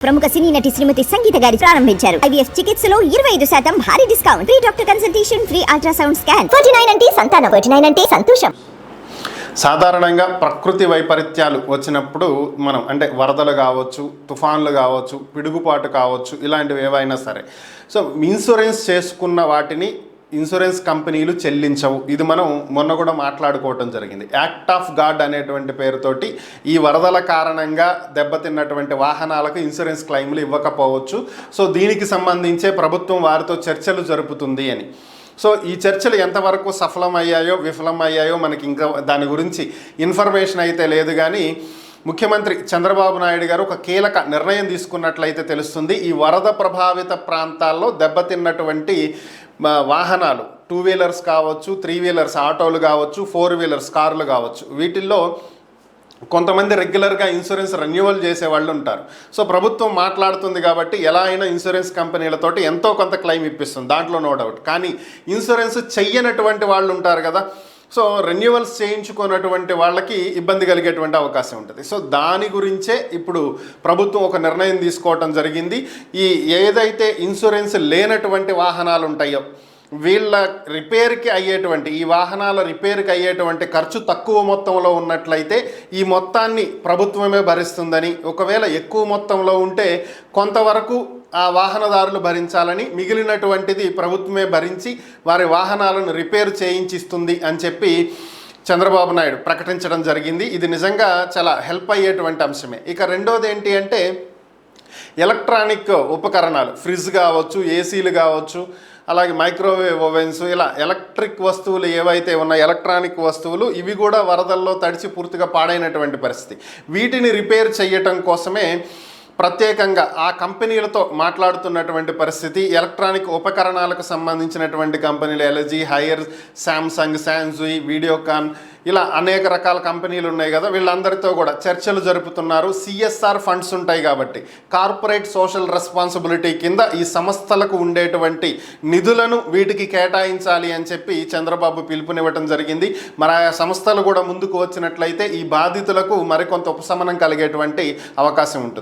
ప్రముఖ సినీ నటి శ్రీమతి సంగీత గారి ప్రారంభించారు. ఐవీఎఫ్ చికిత్సలో 25% భారీ discount, free doctor consultation, free ultrasound scan. 49 అంటే సంతానం, 49 అంటే సంతోషం. సాధారణంగా ప్రకృతి వైపరీత్యాలు వచ్చినప్పుడు మనం అంటే వరదలు కావచ్చు, తుఫాన్లు కావచ్చు, పిడుగుపాటు కావచ్చు, ఇలాంటివి ఏవైనా సరే సో ఇన్సూరెన్స్ చేసుకున్న వాటిని ఇన్సూరెన్స్ కంపెనీలు చెల్లించవు. ఇది మనం మొన్న కూడా మాట్లాడుకోవటం జరిగింది. యాక్ట్ ఆఫ్ గాడ్ అనేటువంటి పేరుతోటి ఈ వరదల కారణంగా దెబ్బతిన్నటువంటి వాహనాలకు ఇన్సూరెన్స్ క్లెయిమ్లు ఇవ్వకపోవచ్చు. సో దీనికి సంబంధించే ప్రభుత్వం వారితో చర్చలు జరుపుతుంది అని. సో ఈ చర్చలు ఎంతవరకు సఫలమయ్యాయో విఫలమయ్యాయో మనకి ఇంకా దాని గురించి ఇన్ఫర్మేషన్ అయితే లేదు. కానీ ముఖ్యమంత్రి చంద్రబాబు నాయుడు గారు ఒక కీలక నిర్ణయం తీసుకున్నట్లయితే తెలుస్తుంది. ఈ వరద ప్రభావిత ప్రాంతాల్లో దెబ్బతిన్నటువంటి వాహనాలు, 2 వీలర్స్ కావచ్చు, 3 వీలర్స్ ఆటోలు కావచ్చు, 4 వీలర్స్ కార్లు కావచ్చు, వీటిల్లో కొంతమంది రెగ్యులర్గా ఇన్సూరెన్స్ రెన్యువల్ చేసే వాళ్ళు ఉంటారు. సో ప్రభుత్వం మాట్లాడుతుంది కాబట్టి ఎలా అయినా ఇన్సూరెన్స్ కంపెనీలతోటి ఎంతో కొంత క్లెయిమ్ ఇప్పిస్తుంది, దాంట్లో నో డౌట్. కానీ ఇన్సూరెన్స్ చెయ్యనటువంటి వాళ్ళు ఉంటారు కదా, సో రెన్యువల్స్ చేయించుకున్నటువంటి వాళ్ళకి ఇబ్బంది కలిగేటువంటి అవకాశం ఉంటుంది. సో దాని గురించే ఇప్పుడు ప్రభుత్వం ఒక నిర్ణయం తీసుకోవటం జరిగింది. ఈ ఏదైతే ఇన్సూరెన్స్ లేనటువంటి వాహనాలు ఉంటాయో వీళ్ళ రిపేర్కి అయ్యేటువంటి, ఈ వాహనాల రిపేర్కి అయ్యేటువంటి ఖర్చు తక్కువ మొత్తంలో ఉన్నట్లయితే ఈ మొత్తాన్ని ప్రభుత్వమే భరిస్తుందని, ఒకవేళ ఎక్కువ మొత్తంలో ఉంటే కొంతవరకు ఆ వాహనదారులు భరించాలని, మిగిలినటువంటిది ప్రభుత్వమే భరించి వారి వాహనాలను రిపేర్ చేయించిస్తుంది అని చెప్పి చంద్రబాబు నాయుడు ప్రకటించడం జరిగింది. ఇది నిజంగా చాలా హెల్ప్ అయ్యేటువంటి అంశమే. ఇక రెండోది ఏంటి అంటే ఎలక్ట్రానిక్ ఉపకరణాలు, ఫ్రిడ్జ్ కావచ్చు, ఏసీలు కావచ్చు, అలాగే మైక్రోవేవ్ ఓవెన్స్, ఇలా ఎలక్ట్రిక్ వస్తువులు ఏవైతే ఉన్నాయో ఎలక్ట్రానిక్ వస్తువులు, ఇవి కూడా వరదల్లో తడిచి పూర్తిగా పాడైనటువంటి పరిస్థితి. వీటిని రిపేర్ చేయటం కోసమే ప్రత్యేకంగా ఆ కంపెనీలతో మాట్లాడుతున్నటువంటి పరిస్థితి. ఎలక్ట్రానిక్ ఉపకరణాలకు సంబంధించినటువంటి కంపెనీలు LG, hire, Samsung, Samsung, Videocon, ఇలా అనేక రకాల కంపెనీలు ఉన్నాయి కదా, వీళ్ళందరితో కూడా చర్చలు జరుపుతున్నారు. సిఎస్ఆర్ ఫండ్స్ ఉంటాయి కాబట్టి కార్పొరేట్ సోషల్ రెస్పాన్సిబిలిటీ కింద ఈ సంస్థలకు ఉండేటువంటి నిధులను వీటికి కేటాయించాలి అని చెప్పి చంద్రబాబు పిలుపునివ్వటం జరిగింది. మరి ఆ సంస్థలు కూడా ముందుకు వచ్చినట్లయితే ఈ బాధితులకు మరికొంత ఉపశమనం కలిగేటువంటి అవకాశం ఉంటుంది.